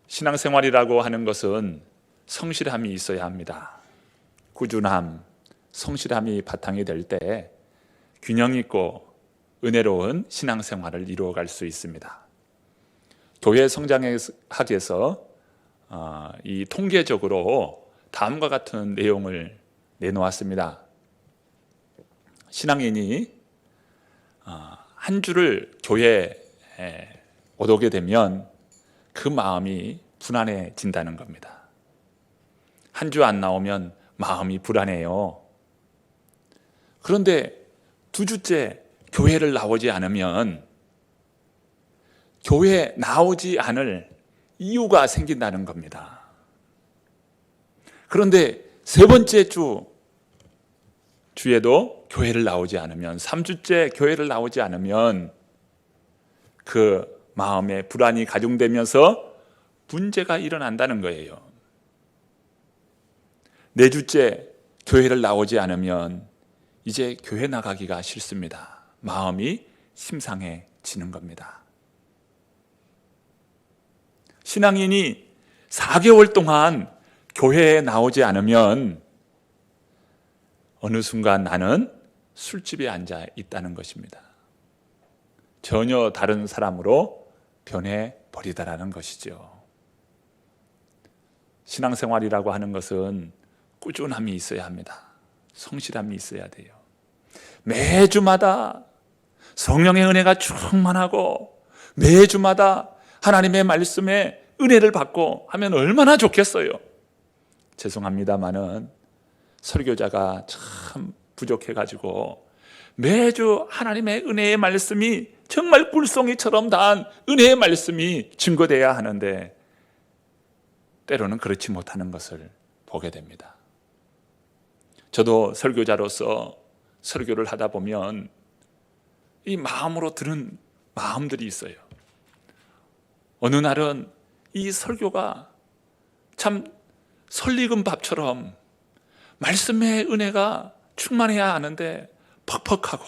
신앙생활이라고 하는 것은 성실함이 있어야 합니다. 꾸준함, 성실함이 바탕이 될 때 균형 있고 은혜로운 신앙생활을 이루어갈 수 있습니다. 교회 성장학에서 이 통계적으로 다음과 같은 내용을 내놓았습니다. 신앙인이 한 주를 교회에 못 오게 되면 그 마음이 불안해진다는 겁니다. 한 주 안 나오면 마음이 불안해요. 그런데 2주째 교회를 나오지 않으면 교회에 나오지 않을 이유가 생긴다는 겁니다. 그런데 3번째 주에도 교회를 나오지 않으면, 3주째 교회를 나오지 않으면 그 마음에 불안이 가중되면서 문제가 일어난다는 거예요. 4주째 교회를 나오지 않으면 이제 교회 나가기가 싫습니다. 마음이 심상해지는 겁니다. 신앙인이 4개월 동안 교회에 나오지 않으면 어느 순간 나는 술집에 앉아 있다는 것입니다. 전혀 다른 사람으로 변해버리다라는 것이죠. 신앙생활이라고 하는 것은 꾸준함이 있어야 합니다. 성실함이 있어야 돼요. 매주마다 성령의 은혜가 충만하고 매주마다 하나님의 말씀에 은혜를 받고 하면 얼마나 좋겠어요. 죄송합니다마는 설교자가 참 부족해가지고 매주 하나님의 은혜의 말씀이 정말 꿀송이처럼 단 은혜의 말씀이 증거돼야 하는데 때로는 그렇지 못하는 것을 보게 됩니다. 저도 설교자로서 설교를 하다 보면 이 마음으로 들은 마음들이 있어요. 어느 날은 이 설교가 참 설익은 밥처럼 말씀의 은혜가 충만해야 하는데 퍽퍽하고,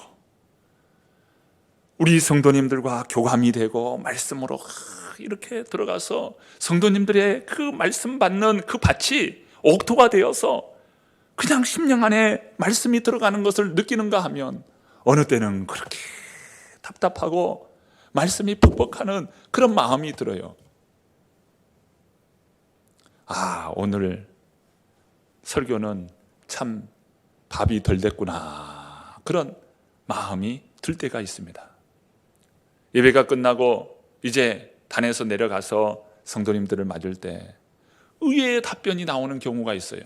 우리 성도님들과 교감이 되고 말씀으로 이렇게 들어가서 성도님들의 그 말씀 받는 그 밭이 옥토가 되어서 그냥 심령 안에 말씀이 들어가는 것을 느끼는가 하면 어느 때는 그렇게 답답하고 말씀이 퍽퍽하는 그런 마음이 들어요. 오늘 설교는 참 밥이 덜 됐구나, 그런 마음이 들 때가 있습니다. 예배가 끝나고 이제 단에서 내려가서 성도님들을 맞을 때 의외의 답변이 나오는 경우가 있어요.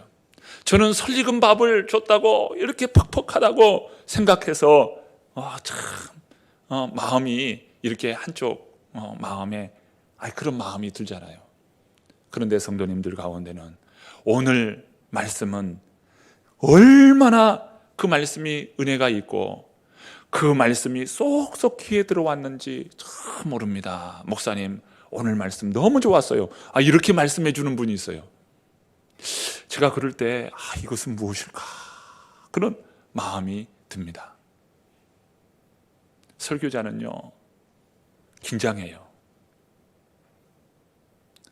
저는 설익은 밥을 줬다고 이렇게 퍽퍽하다고 생각해서 마음이 이렇게 한쪽 마음에 그런 마음이 들잖아요. 그런데 성도님들 가운데는 오늘 말씀은 얼마나 그 말씀이 은혜가 있고 그 말씀이 쏙쏙 귀에 들어왔는지 참 모릅니다. 목사님, 오늘 말씀 너무 좋았어요. 이렇게 말씀해 주는 분이 있어요. 제가 그럴 때 이것은 무엇일까, 그런 마음이 듭니다. 설교자는요, 긴장해요.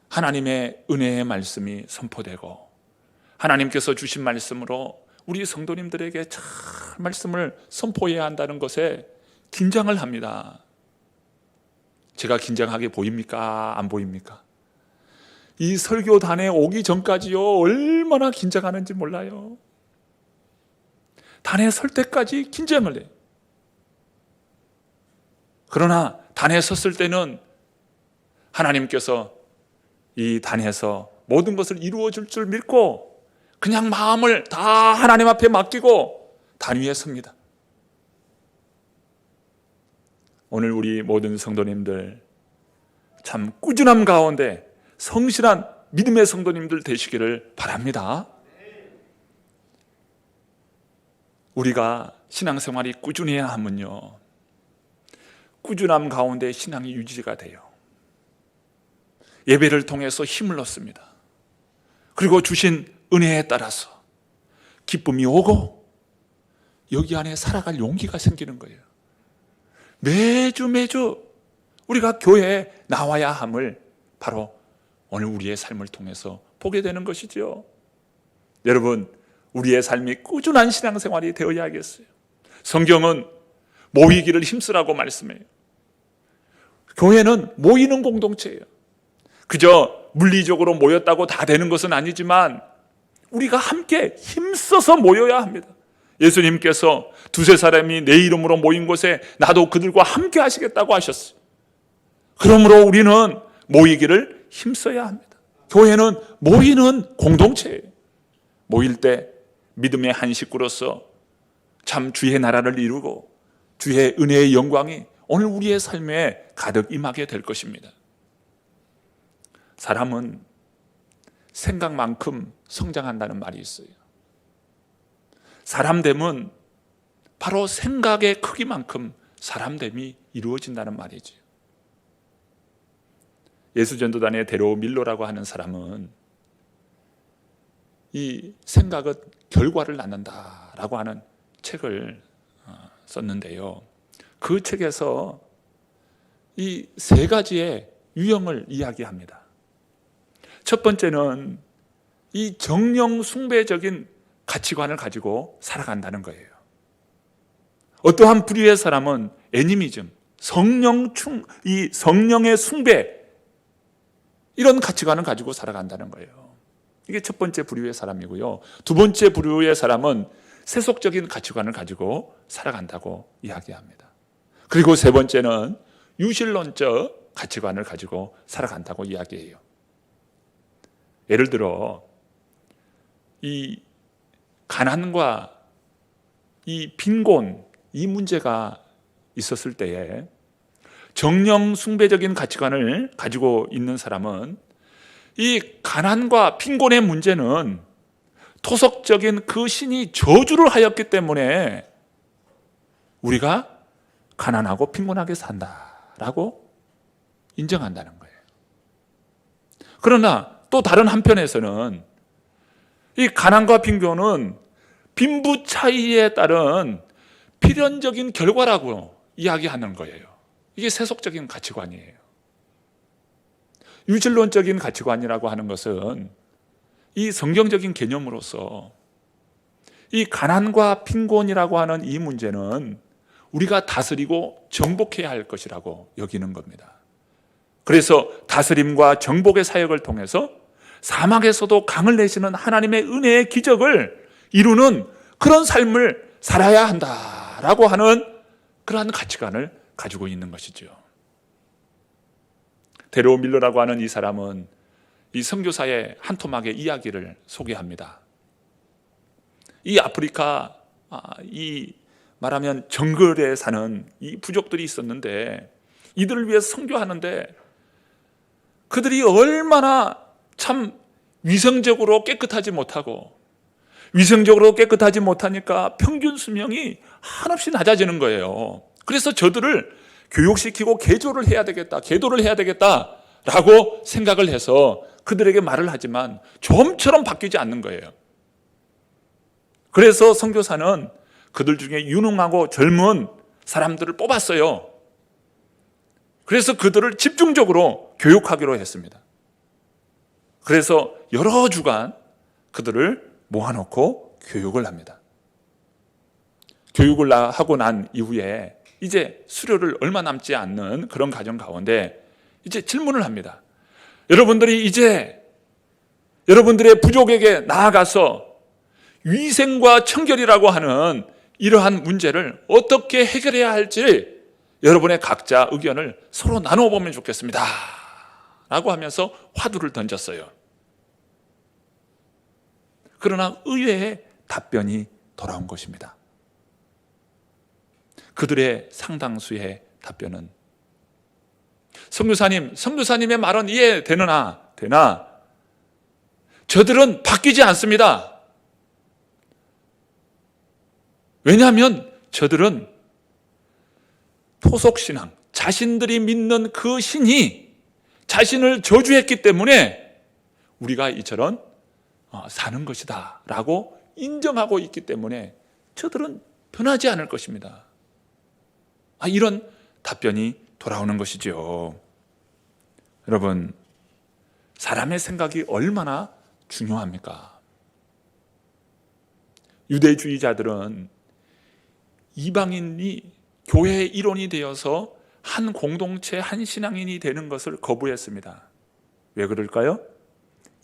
하나님의 은혜의 말씀이 선포되고 하나님께서 주신 말씀으로 우리 성도님들에게 잘 말씀을 선포해야 한다는 것에 긴장을 합니다. 제가 긴장하게 보입니까? 안 보입니까? 이 설교단에 오기 전까지요, 얼마나 긴장하는지 몰라요. 단에 설 때까지 긴장을 해요. 그러나 단에 섰을 때는 하나님께서 이 단에서 모든 것을 이루어 줄 줄 믿고 그냥 마음을 다 하나님 앞에 맡기고 단 위에 섭니다. 오늘 우리 모든 성도님들 참 꾸준함 가운데 성실한 믿음의 성도님들 되시기를 바랍니다. 우리가 신앙생활이 꾸준해야 하면요, 꾸준함 가운데 신앙이 유지가 돼요. 예배를 통해서 힘을 얻습니다. 그리고 주신 은혜에 따라서 기쁨이 오고 여기 안에 살아갈 용기가 생기는 거예요. 매주 우리가 교회에 나와야 함을 바로 오늘 우리의 삶을 통해서 보게 되는 것이죠. 여러분, 우리의 삶이 꾸준한 신앙생활이 되어야겠어요. 성경은 모이기를 힘쓰라고 말씀해요. 교회는 모이는 공동체예요. 그저 물리적으로 모였다고 다 되는 것은 아니지만 우리가 함께 힘써서 모여야 합니다. 예수님께서 두세 사람이 내 이름으로 모인 곳에 나도 그들과 함께 하시겠다고 하셨어요. 그러므로 우리는 모이기를 힘써야 합니다. 교회는 모이는 공동체예요. 모일 때 믿음의 한 식구로서 참 주의 나라를 이루고 주의 은혜의 영광이 오늘 우리의 삶에 가득 임하게 될 것입니다. 사람은 생각만큼 성장한다는 말이 있어요. 사람됨은 바로 생각의 크기만큼 사람됨이 이루어진다는 말이죠. 예수전도단의 데로 밀로라고 하는 사람은 이 생각은 결과를 낳는다라고 하는 책을 썼는데요. 그 책에서 이 세 가지의 유형을 이야기합니다. 첫 번째는 이 정령 숭배적인 가치관을 가지고 살아간다는 거예요. 어떠한 부류의 사람은 애니미즘, 성령의 숭배, 이런 가치관을 가지고 살아간다는 거예요. 이게 첫 번째 부류의 사람이고요. 두 번째 부류의 사람은 세속적인 가치관을 가지고 살아간다고 이야기합니다. 그리고 세 번째는 유실론적 가치관을 가지고 살아간다고 이야기해요. 예를 들어 이 가난과 이 빈곤, 이 문제가 있었을 때에 정령 숭배적인 가치관을 가지고 있는 사람은 이 가난과 빈곤의 문제는 토속적인 그 신이 저주를 하였기 때문에 우리가 가난하고 빈곤하게 산다라고 인정한다는 거예요. 그러나 또 다른 한편에서는 이 가난과 빈곤은 빈부 차이에 따른 필연적인 결과라고 이야기하는 거예요. 이게 세속적인 가치관이에요. 유실론적인 가치관이라고 하는 것은 이 성경적인 개념으로서 이 가난과 빈곤이라고 하는 이 문제는 우리가 다스리고 정복해야 할 것이라고 여기는 겁니다. 그래서 다스림과 정복의 사역을 통해서 사막에서도 강을 내시는 하나님의 은혜의 기적을 이루는 그런 삶을 살아야 한다라고 하는 그러한 가치관을 가지고 있는 것이죠. 데로 밀러라고 하는 이 사람은 이 선교사의 한 토막의 이야기를 소개합니다. 이 아프리카, 이 말하면 정글에 사는 이 부족들이 있었는데 이들을 위해서 선교하는데 그들이 얼마나 참 위생적으로 깨끗하지 못하고 위생적으로 깨끗하지 못하니까 평균 수명이 한없이 낮아지는 거예요. 그래서 저들을 교육시키고 개조를 해야 되겠다, 계도를 해야 되겠다라고 생각을 해서 그들에게 말을 하지만 좀처럼 바뀌지 않는 거예요. 그래서 선교사는 그들 중에 유능하고 젊은 사람들을 뽑았어요. 그래서 그들을 집중적으로 교육하기로 했습니다. 그래서 여러 주간 그들을 모아놓고 교육을 합니다. 교육을 하고 난 이후에 이제 수료를 얼마 남지 않는 그런 과정 가운데 이제 질문을 합니다. 여러분들이 이제 여러분들의 부족에게 나아가서 위생과 청결이라고 하는 이러한 문제를 어떻게 해결해야 할지 여러분의 각자 의견을 서로 나눠보면 좋겠습니다 라고 하면서 화두를 던졌어요. 그러나 의외의 답변이 돌아온 것입니다. 그들의 상당수의 답변은 선교사님의 말은 이해되나 되나 저들은 바뀌지 않습니다. 왜냐하면 저들은 토속신앙, 자신들이 믿는 그 신이 자신을 저주했기 때문에 우리가 이처럼 사는 것이다 라고 인정하고 있기 때문에 저들은 변하지 않을 것입니다. 이런 답변이 돌아오는 것이죠. 여러분, 사람의 생각이 얼마나 중요합니까? 유대주의자들은 이방인이 교회의 일원이 되어서 한 공동체, 한 신앙인이 되는 것을 거부했습니다. 왜 그럴까요?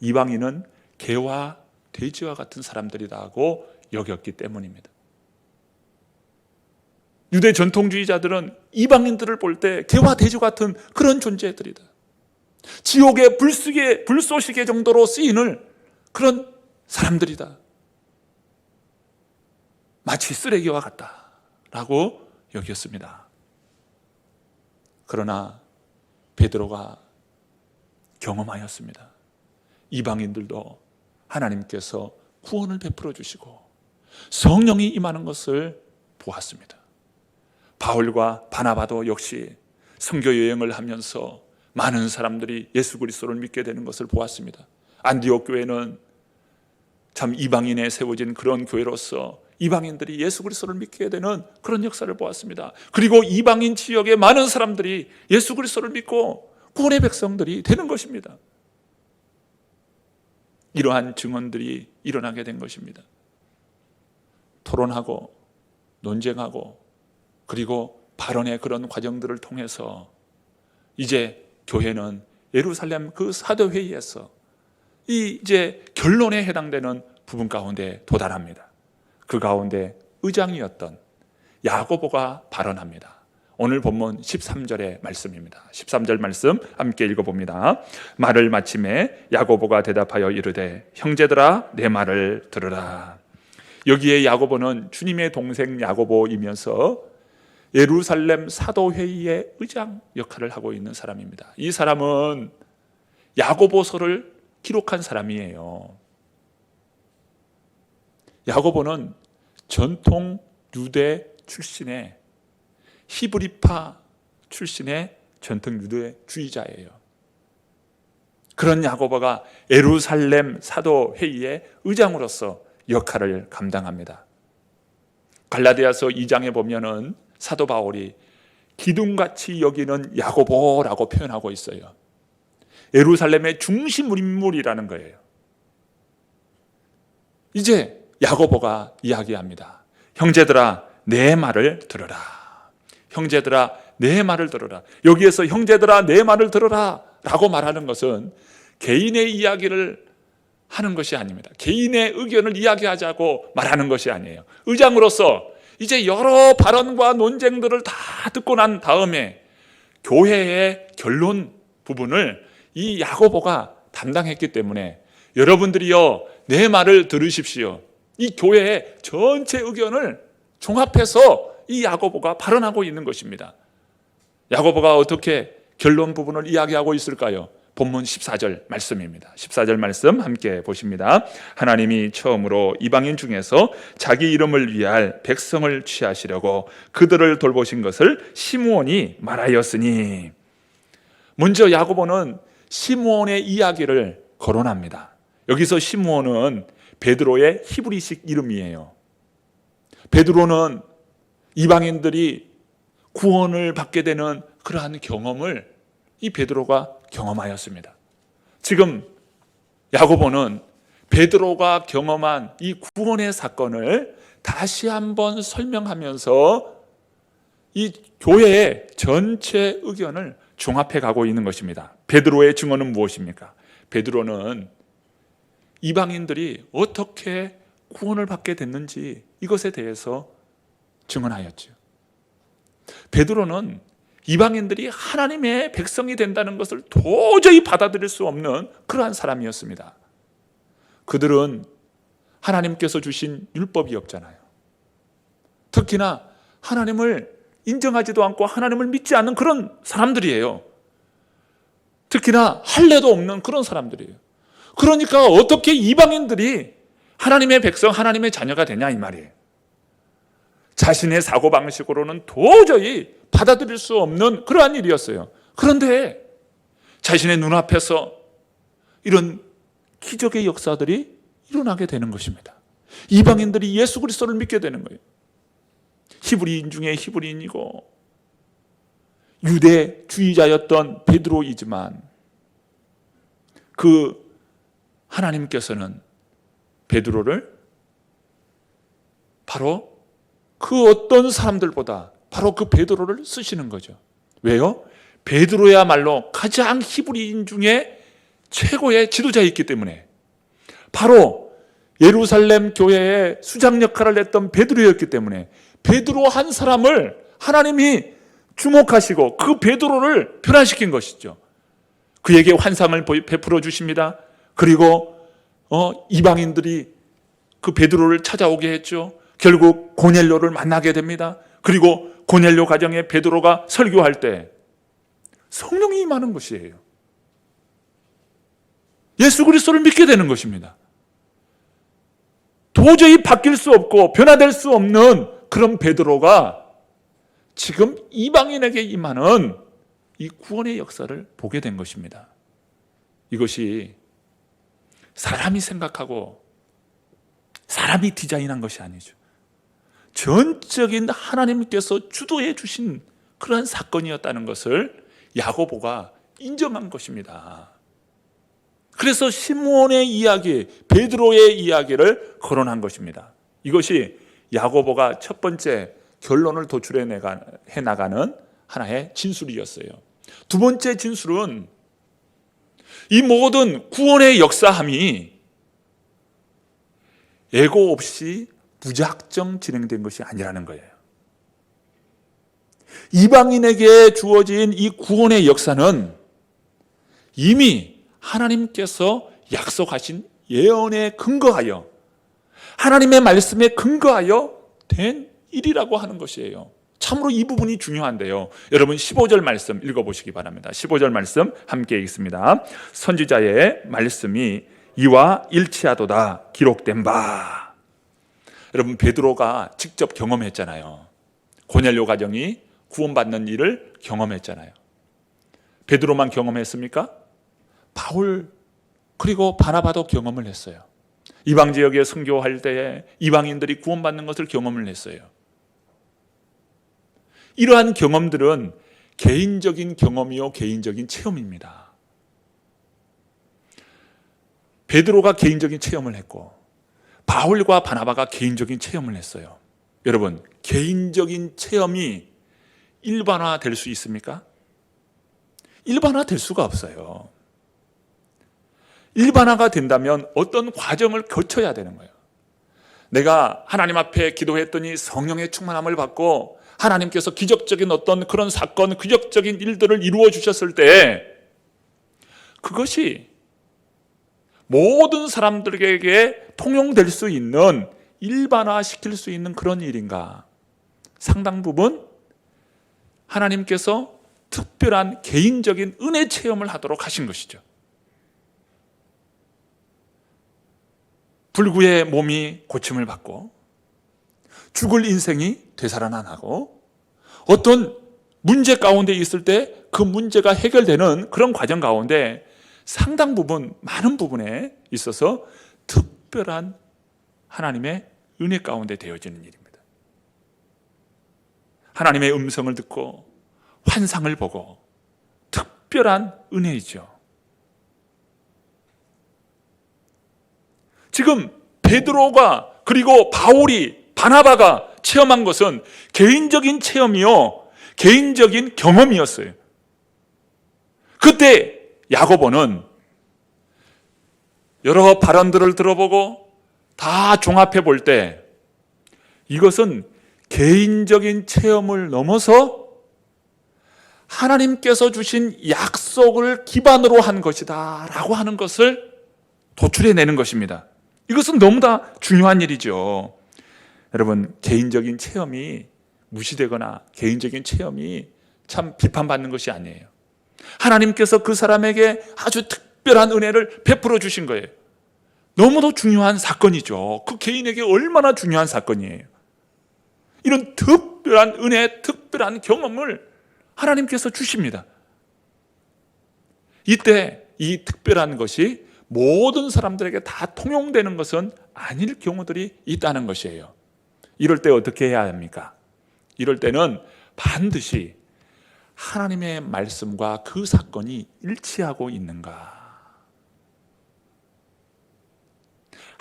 이방인은 개와 돼지와 같은 사람들이라고 여겼기 때문입니다. 유대 전통주의자들은 이방인들을 볼 때 개와 돼지 같은 그런 존재들이다. 지옥의 불쏘시개 정도로 쓰이는 그런 사람들이다. 마치 쓰레기와 같다라고 여겼습니다. 그러나 베드로가 경험하였습니다. 이방인들도 하나님께서 구원을 베풀어 주시고 성령이 임하는 것을 보았습니다. 바울과 바나바도 역시 선교 여행을 하면서 많은 사람들이 예수 그리스도를 믿게 되는 것을 보았습니다. 안디옥 교회는 참 이방인에 세워진 그런 교회로서 이방인들이 예수 그리스도를 믿게 되는 그런 역사를 보았습니다. 그리고 이방인 지역의 많은 사람들이 예수 그리스도를 믿고 구원의 백성들이 되는 것입니다. 이러한 증언들이 일어나게 된 것입니다. 토론하고 논쟁하고 그리고 발언의 그런 과정들을 통해서 이제 교회는 예루살렘 그 사도회의에서 이제 결론에 해당되는 부분 가운데 도달합니다. 그 가운데 의장이었던 야고보가 발언합니다. 오늘 본문 13절의 말씀입니다. 13절 말씀 함께 읽어봅니다. 말을 마침에 야고보가 대답하여 이르되 형제들아 내 말을 들으라. 여기에 야고보는 주님의 동생 야고보이면서 예루살렘 사도회의의 의장 역할을 하고 있는 사람입니다. 이 사람은 야고보서를 기록한 사람이에요. 야고보는 전통 유대 출신의 히브리파 출신의 전통 유대주의자예요. 그런 야고보가 예루살렘 사도회의의 의장으로서 역할을 감당합니다. 갈라디아서 2장에 보면은 사도 바울이 기둥같이 여기는 야고보라고 표현하고 있어요. 예루살렘의 중심 인물이라는 거예요. 이제 야고보가 이야기합니다. 형제들아 내 말을 들으라. 형제들아 내 말을 들으라. 여기에서 형제들아 내 말을 들으라 라고 말하는 것은 개인의 이야기를 하는 것이 아닙니다. 개인의 의견을 이야기하자고 말하는 것이 아니에요. 의장으로서 이제 여러 발언과 논쟁들을 다 듣고 난 다음에 교회의 결론 부분을 이 야고보가 담당했기 때문에 여러분들이요 내 말을 들으십시오. 이 교회의 전체 의견을 종합해서 이 야고보가 발언하고 있는 것입니다. 야고보가 어떻게 결론 부분을 이야기하고 있을까요? 본문 14절 말씀입니다. 14절 말씀 함께 보십니다. 하나님이 처음으로 이방인 중에서 자기 이름을 위할 백성을 취하시려고 그들을 돌보신 것을 시므온이 말하였으니. 먼저 야고보는 시므온의 이야기를 거론합니다. 여기서 시므온은 베드로의 히브리식 이름이에요. 베드로는 이방인들이 구원을 받게 되는 그러한 경험을 이 베드로가 경험하였습니다. 지금 야고보는 베드로가 경험한 이 구원의 사건을 다시 한번 설명하면서 이 교회의 전체 의견을 종합해 가고 있는 것입니다. 베드로의 증언은 무엇입니까? 베드로는 이방인들이 어떻게 구원을 받게 됐는지 이것에 대해서 증언하였죠. 베드로는 이방인들이 하나님의 백성이 된다는 것을 도저히 받아들일 수 없는 그러한 사람이었습니다. 그들은 하나님께서 주신 율법이 없잖아요. 특히나 하나님을 인정하지도 않고 하나님을 믿지 않는 그런 사람들이에요. 특히나 할례도 없는 그런 사람들이에요. 그러니까 어떻게 이방인들이 하나님의 백성, 하나님의 자녀가 되냐 이 말이에요. 자신의 사고방식으로는 도저히 받아들일 수 없는 그러한 일이었어요. 그런데 자신의 눈앞에서 이런 기적의 역사들이 일어나게 되는 것입니다. 이방인들이 예수 그리스도를 믿게 되는 거예요. 히브리인 중에 히브리인이고 유대주의자였던 베드로이지만 그 하나님께서는 베드로를 바로 그 어떤 사람들보다 바로 그 베드로를 쓰시는 거죠. 왜요? 베드로야말로 가장 히브리인 중에 최고의 지도자였기 때문에, 바로 예루살렘 교회의 수장 역할을 했던 베드로였기 때문에 베드로 한 사람을 하나님이 주목하시고 그 베드로를 변화시킨 것이죠. 그에게 환상을 베풀어 주십니다. 그리고 이방인들이 그 베드로를 찾아오게 했죠. 결국 고넬료를 만나게 됩니다. 그리고 고넬료 가정에 베드로가 설교할 때 성령이 임하는 것이에요. 예수 그리스도를 믿게 되는 것입니다. 도저히 바뀔 수 없고 변화될 수 없는 그런 베드로가 지금 이방인에게 임하는 이 구원의 역사를 보게 된 것입니다. 이것이 사람이 생각하고 사람이 디자인한 것이 아니죠. 전적인 하나님께서 주도해 주신 그러한 사건이었다는 것을 야고보가 인정한 것입니다. 그래서 시므온의 이야기, 베드로의 이야기를 거론한 것입니다. 이것이 야고보가 첫 번째 결론을 도출해 나가는 하나의 진술이었어요. 두 번째 진술은 이 모든 구원의 역사함이 예고 없이 무작정 진행된 것이 아니라는 거예요. 이방인에게 주어진 이 구원의 역사는 이미 하나님께서 약속하신 예언에 근거하여, 하나님의 말씀에 근거하여 된 일이라고 하는 것이에요. 참으로 이 부분이 중요한데요. 여러분 15절 말씀 읽어보시기 바랍니다. 15절 말씀 함께 읽습니다. 선지자의 말씀이 이와 일치하도다 기록된 바. 여러분 베드로가 직접 경험했잖아요. 고넬료 가정이 구원받는 일을 경험했잖아요. 베드로만 경험했습니까? 바울 그리고 바나바도 경험을 했어요. 이방 지역에 선교할 때에 이방인들이 구원받는 것을 경험을 했어요. 이러한 경험들은 개인적인 경험이요 개인적인 체험입니다. 베드로가 개인적인 체험을 했고 바울과 바나바가 개인적인 체험을 했어요. 여러분, 개인적인 체험이 일반화될 수 있습니까? 일반화될 수가 없어요. 일반화가 된다면 어떤 과정을 거쳐야 되는 거예요. 내가 하나님 앞에 기도했더니 성령의 충만함을 받고 하나님께서 기적적인 어떤 그런 사건, 기적적인 일들을 이루어 주셨을 때 그것이 모든 사람들에게 통용될 수 있는, 일반화시킬 수 있는 그런 일인가? 상당 부분 하나님께서 특별한 개인적인 은혜 체험을 하도록 하신 것이죠. 불구의 몸이 고침을 받고 죽을 인생이 되살아나고 어떤 문제 가운데 있을 때 그 문제가 해결되는 그런 과정 가운데 상당 부분, 많은 부분에 있어서 특별한 하나님의 은혜 가운데 되어지는 일입니다. 하나님의 음성을 듣고 환상을 보고 특별한 은혜이죠. 지금 베드로가 그리고 바울이, 바나바가 체험한 것은 개인적인 체험이요 개인적인 경험이었어요. 그때 야고보는 여러 발언들을 들어보고 다 종합해 볼 때 이것은 개인적인 체험을 넘어서 하나님께서 주신 약속을 기반으로 한 것이다 라고 하는 것을 도출해내는 것입니다. 이것은 너무나 중요한 일이죠. 여러분, 개인적인 체험이 무시되거나 개인적인 체험이 참 비판받는 것이 아니에요. 하나님께서 그 사람에게 아주 특별한 은혜를 베풀어 주신 거예요. 너무도 중요한 사건이죠. 그 개인에게 얼마나 중요한 사건이에요. 이런 특별한 은혜, 특별한 경험을 하나님께서 주십니다. 이때 이 특별한 것이 모든 사람들에게 다 통용되는 것은 아닐 경우들이 있다는 것이에요. 이럴 때 어떻게 해야 합니까? 이럴 때는 반드시 하나님의 말씀과 그 사건이 일치하고 있는가?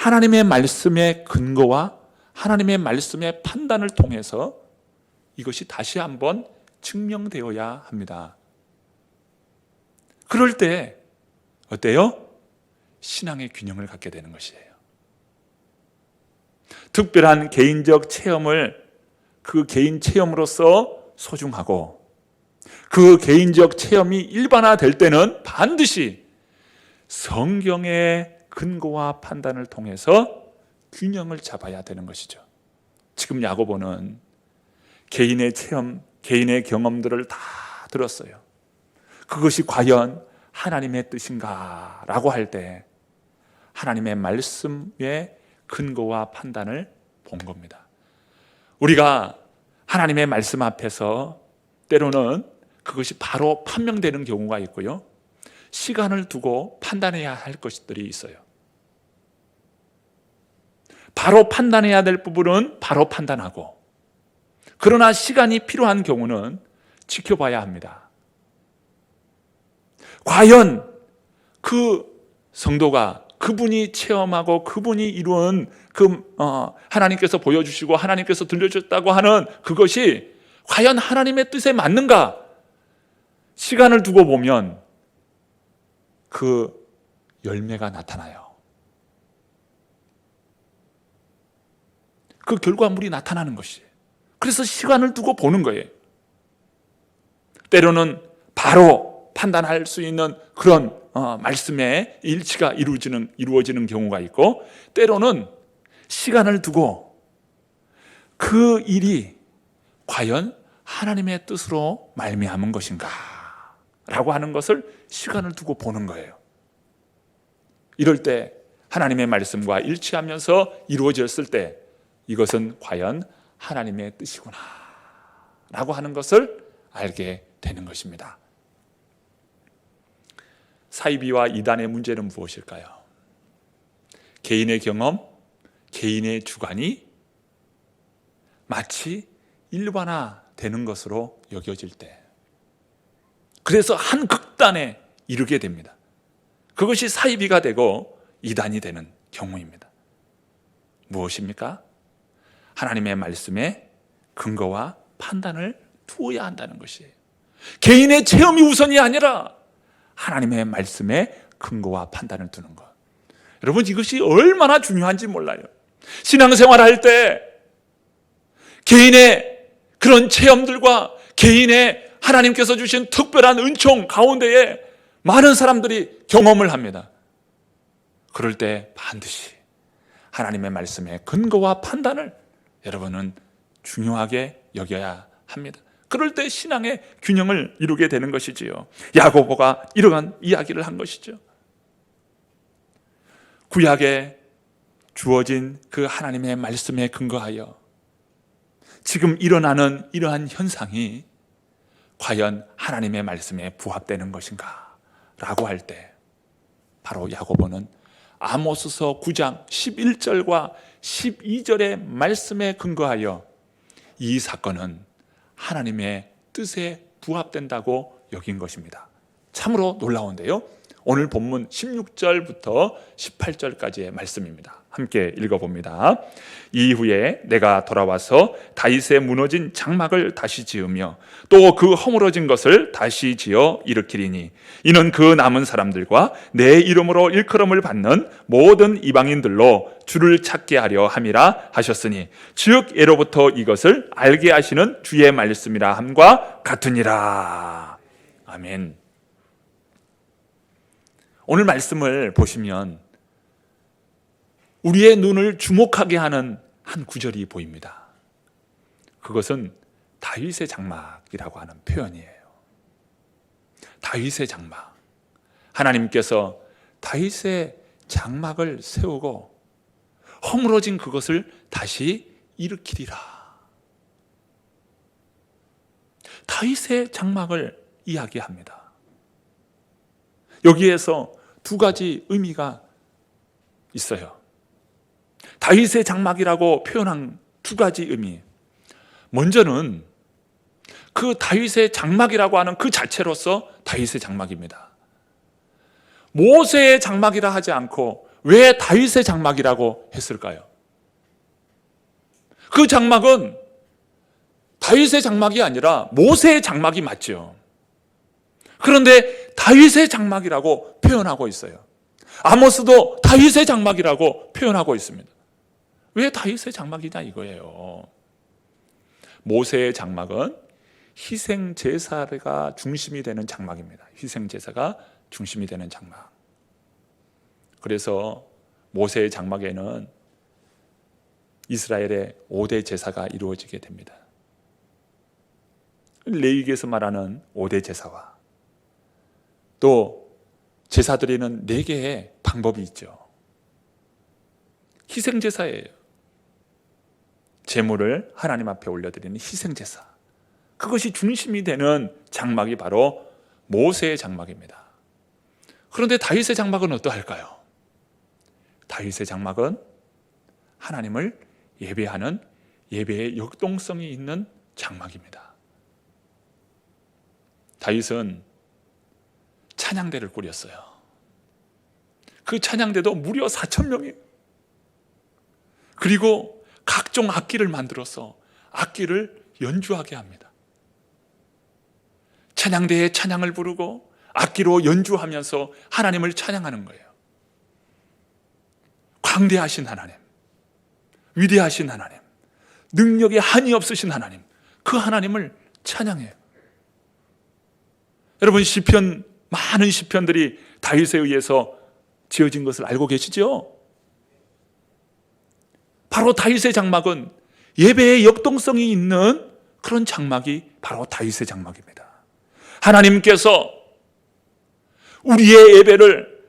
하나님의 말씀의 근거와 하나님의 말씀의 판단을 통해서 이것이 다시 한번 증명되어야 합니다. 그럴 때 어때요? 신앙의 균형을 갖게 되는 것이에요. 특별한 개인적 체험을 그 개인 체험으로서 소중하고, 그 개인적 체험이 일반화될 때는 반드시 성경의 근거와 판단을 통해서 균형을 잡아야 되는 것이죠. 지금 야고보는 개인의 체험, 개인의 경험들을 다 들었어요. 그것이 과연 하나님의 뜻인가 라고 할 때 하나님의 말씀의 근거와 판단을 본 겁니다. 우리가 하나님의 말씀 앞에서 때로는 그것이 바로 판명되는 경우가 있고요, 시간을 두고 판단해야 할 것들이 있어요. 바로 판단해야 될 부분은 바로 판단하고, 그러나 시간이 필요한 경우는 지켜봐야 합니다. 과연 그 성도가 그분이 체험하고 그분이 이룬 하나님께서 보여주시고 하나님께서 들려주셨다고 하는 그것이 과연 하나님의 뜻에 맞는가? 시간을 두고 보면 그 열매가 나타나요. 그 결과물이 나타나는 것이에요. 그래서 시간을 두고 보는 거예요. 때로는 바로 판단할 수 있는 그런 말씀의 일치가 이루어지는 경우가 있고, 때로는 시간을 두고 그 일이 과연 하나님의 뜻으로 말미암은 것인가 라고 하는 것을 시간을 두고 보는 거예요. 이럴 때 하나님의 말씀과 일치하면서 이루어졌을 때 이것은 과연 하나님의 뜻이구나 라고 하는 것을 알게 되는 것입니다. 사이비와 이단의 문제는 무엇일까요? 개인의 경험, 개인의 주관이 마치 일반화되는 것으로 여겨질 때, 그래서 한 극단에 이르게 됩니다. 그것이 사이비가 되고 이단이 되는 경우입니다. 무엇입니까? 하나님의 말씀에 근거와 판단을 두어야 한다는 것이에요. 개인의 체험이 우선이 아니라 하나님의 말씀에 근거와 판단을 두는 것. 여러분, 이것이 얼마나 중요한지 몰라요. 신앙생활할 때 개인의 그런 체험들과 개인의 하나님께서 주신 특별한 은총 가운데에 많은 사람들이 경험을 합니다. 그럴 때 반드시 하나님의 말씀의 근거와 판단을 여러분은 중요하게 여겨야 합니다. 그럴 때 신앙의 균형을 이루게 되는 것이지요. 야고보가 이러한 이야기를 한 것이죠. 구약에 주어진 그 하나님의 말씀에 근거하여 지금 일어나는 이러한 현상이 과연 하나님의 말씀에 부합되는 것인가 라고 할 때, 바로 야고보는 아모스서 9장 11절과 12절의 말씀에 근거하여 이 사건은 하나님의 뜻에 부합된다고 여긴 것입니다. 참으로 놀라운데요, 오늘 본문 16절부터 18절까지의 말씀입니다. 함께 읽어봅니다. 이후에 내가 돌아와서 다윗의 무너진 장막을 다시 지으며 또 그 허물어진 것을 다시 지어 일으키리니 이는 그 남은 사람들과 내 이름으로 일컬음을 받는 모든 이방인들로 주를 찾게 하려 함이라 하셨으니 즉 예로부터 이것을 알게 하시는 주의 말씀이라 함과 같으니라. 아멘. 오늘 말씀을 보시면 우리의 눈을 주목하게 하는 한 구절이 보입니다. 그것은 다윗의 장막이라고 하는 표현이에요. 다윗의 장막. 하나님께서 다윗의 장막을 세우고 허물어진 그것을 다시 일으키리라. 다윗의 장막을 이야기합니다. 여기에서 두 가지 의미가 있어요. 다윗의 장막이라고 표현한 두 가지 의미. 먼저는 그 다윗의 장막이라고 하는 그 자체로서 다윗의 장막입니다. 모세의 장막이라 하지 않고 왜 다윗의 장막이라고 했을까요? 그 장막은 다윗의 장막이 아니라 모세의 장막이 맞죠. 그런데 다윗의 장막이라고 표현하고 있어요. 아모스도 다윗의 장막이라고 표현하고 있습니다. 왜 다윗의 장막이냐 이거예요. 모세의 장막은 희생 제사가 중심이 되는 장막입니다. 희생 제사가 중심이 되는 장막. 그래서 모세의 장막에는 이스라엘의 5대 제사가 이루어지게 됩니다. 레위기에서 말하는 5대 제사와 또 제사 드리는 4개의 방법이 있죠. 희생 제사예요. 제물을 하나님 앞에 올려드리는 희생 제사. 그것이 중심이 되는 장막이 바로 모세의 장막입니다. 그런데 다윗의 장막은 어떠할까요? 다윗의 장막은 하나님을 예배하는 예배의 역동성이 있는 장막입니다. 다윗은 찬양대를 꾸렸어요. 그 찬양대도 무려 4,000명이에요. 그리고 각종 악기를 만들어서 악기를 연주하게 합니다. 찬양대에 찬양을 부르고 악기로 연주하면서 하나님을 찬양하는 거예요. 광대하신 하나님, 위대하신 하나님, 능력에 한이 없으신 하나님, 그 하나님을 찬양해요. 여러분, 시편, 많은 시편들이 다윗에 의해서 지어진 것을 알고 계시죠? 바로 다윗의 장막은 예배의 역동성이 있는 그런 장막이 바로 다윗의 장막입니다. 하나님께서 우리의 예배를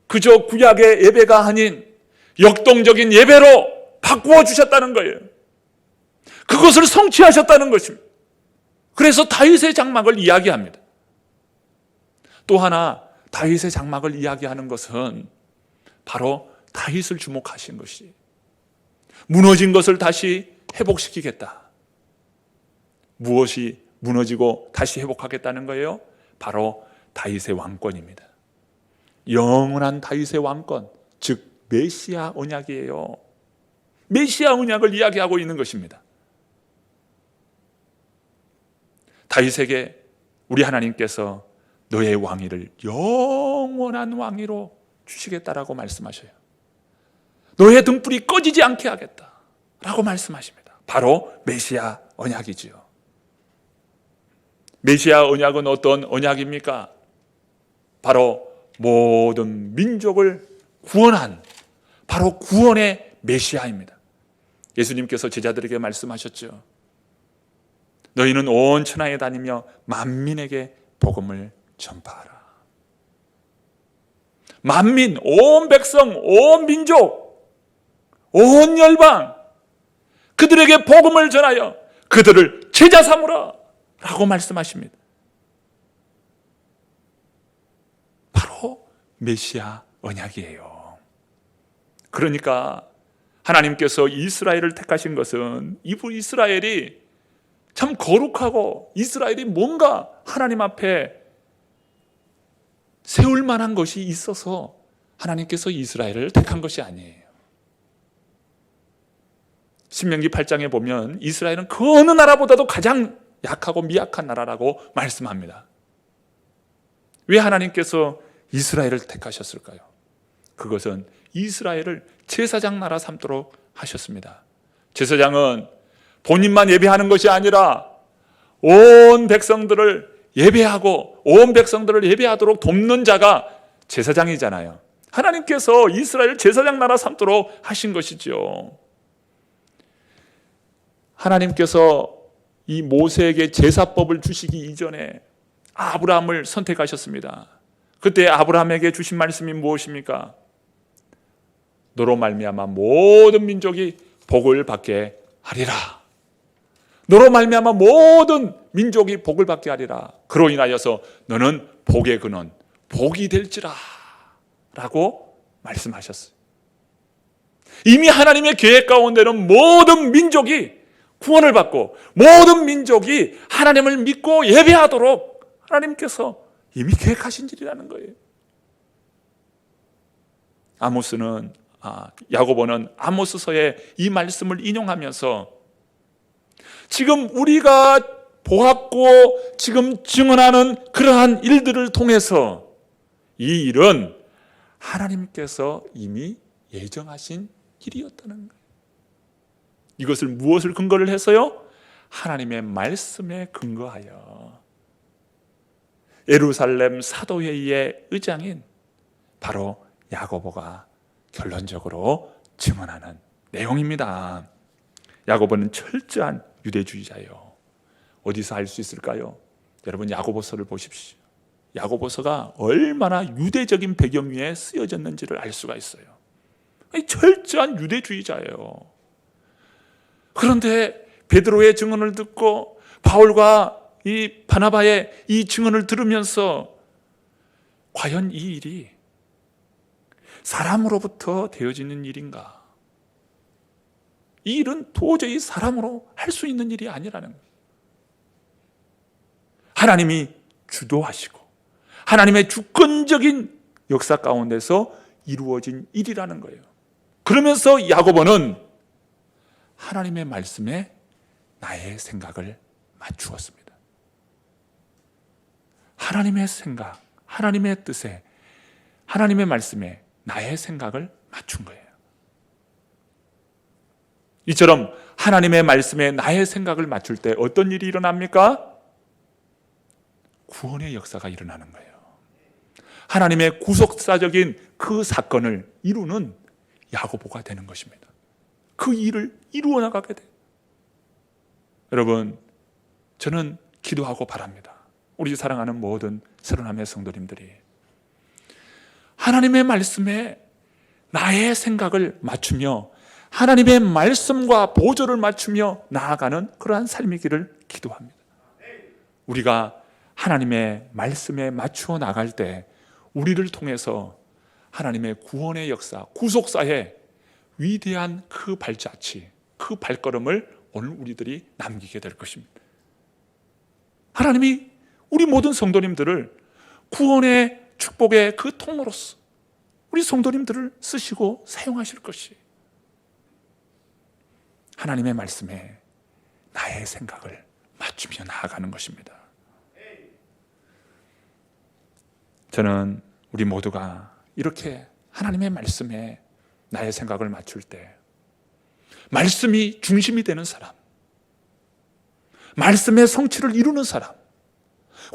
그저 구약의 예배가 아닌 역동적인 예배로 바꾸어 주셨다는 거예요. 그것을 성취하셨다는 것입니다. 그래서 다윗의 장막을 이야기합니다. 또 하나 다윗의 장막을 이야기하는 것은 바로 다윗을 주목하신 것이 무너진 것을 다시 회복시키겠다. 무엇이 무너지고 다시 회복하겠다는 거예요? 바로 다윗의 왕권입니다. 영원한 다윗의 왕권, 즉 메시아 언약이에요. 메시아 언약을 이야기하고 있는 것입니다. 다윗에게 우리 하나님께서 너의 왕위를 영원한 왕위로 주시겠다라고 말씀하셔요. 너의 등불이 꺼지지 않게 하겠다라고 말씀하십니다. 바로 메시아 언약이지요. 메시아 언약은 어떤 언약입니까? 바로 모든 민족을 구원한 바로 구원의 메시아입니다. 예수님께서 제자들에게 말씀하셨죠. 너희는 온 천하에 다니며 만민에게 복음을 전파하라. 만민, 온 백성, 온 민족, 온 열방, 그들에게 복음을 전하여 그들을 제자 삼으라 라고 말씀하십니다. 바로 메시아 언약이에요. 그러니까 하나님께서 이스라엘을 택하신 것은 이스라엘이 참 거룩하고 이스라엘이 뭔가 하나님 앞에 세울 만한 것이 있어서 하나님께서 이스라엘을 택한 것이 아니에요. 신명기 8장에 보면 이스라엘은 그 어느 나라보다도 가장 약하고 미약한 나라라고 말씀합니다. 왜 하나님께서 이스라엘을 택하셨을까요? 그것은 이스라엘을 제사장 나라 삼도록 하셨습니다. 제사장은 본인만 예배하는 것이 아니라 온 백성들을 예배하고 온 백성들을 예배하도록 돕는 자가 제사장이잖아요. 하나님께서 이스라엘 제사장 나라 삼도록 하신 것이죠. 하나님께서 이 모세에게 제사법을 주시기 이전에 아브라함을 선택하셨습니다. 그때 아브라함에게 주신 말씀이 무엇입니까? 너로 말미암아 모든 민족이 복을 받게 하리라. 너로 말미암아 모든 민족이 복을 받게 하리라. 그로 인하여서 너는 복의 근원, 복이 될지라 라고 말씀하셨어요. 이미 하나님의 계획 가운데는 모든 민족이 구원을 받고 모든 민족이 하나님을 믿고 예배하도록 하나님께서 이미 계획하신 일이라는 거예요. 야고보는 아모스서의 이 말씀을 인용하면서 지금 우리가 보았고 지금 증언하는 그러한 일들을 통해서 이 일은 하나님께서 이미 예정하신 일이었다는 거예요. 이것을 무엇을 근거를 해서요? 하나님의 말씀에 근거하여 예루살렘 사도회의의 의장인 바로 야고보가 결론적으로 증언하는 내용입니다. 야고보는 철저한 유대주의자예요. 어디서 알 수 있을까요? 여러분 야고보서를 보십시오. 야고보서가 얼마나 유대적인 배경 위에 쓰여졌는지를 알 수가 있어요. 철저한 유대주의자예요. 그런데 베드로의 증언을 듣고 바울과 이 바나바의 이 증언을 들으면서 과연 이 일이 사람으로부터 되어지는 일인가? 이 일은 도저히 사람으로 할 수 있는 일이 아니라는 거예요. 하나님이 주도하시고 하나님의 주권적인 역사 가운데서 이루어진 일이라는 거예요. 그러면서 야고보는 하나님의 말씀에 나의 생각을 맞추었습니다. 하나님의 생각, 하나님의 뜻에, 하나님의 말씀에 나의 생각을 맞춘 거예요. 이처럼 하나님의 말씀에 나의 생각을 맞출 때 어떤 일이 일어납니까? 구원의 역사가 일어나는 거예요. 하나님의 구속사적인 그 사건을 이루는 야고보가 되는 것입니다. 그 일을 이루어 나가게 돼요. 여러분, 저는 기도하고 바랍니다. 우리 사랑하는 모든 새로남의 성도님들이 하나님의 말씀에 나의 생각을 맞추며 하나님의 말씀과 보조를 맞추며 나아가는 그러한 삶이기를 기도합니다. 우리가 하나님의 말씀에 맞추어 나갈 때 우리를 통해서 하나님의 구원의 역사, 구속사의 위대한 그 발자취, 그 발걸음을 오늘 우리들이 남기게 될 것입니다. 하나님이 우리 모든 성도님들을 구원의 축복의 그 통로로서 우리 성도님들을 쓰시고 사용하실 것이 하나님의 말씀에 나의 생각을 맞추며 나아가는 것입니다. 저는 우리 모두가 이렇게 하나님의 말씀에 나의 생각을 맞출 때 말씀이 중심이 되는 사람, 말씀의 성취를 이루는 사람,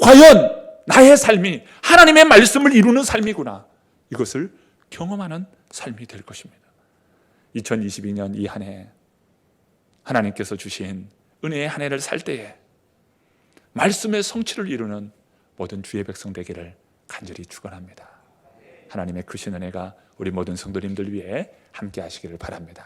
과연 나의 삶이 하나님의 말씀을 이루는 삶이구나, 이것을 경험하는 삶이 될 것입니다. 2022년 이 한 해 하나님께서 주신 은혜의 한 해를 살 때에 말씀의 성취를 이루는 모든 주의 백성 되기를 간절히 축원합니다. 하나님의 크신 은혜가 우리 모든 성도님들 위해 함께 하시기를 바랍니다.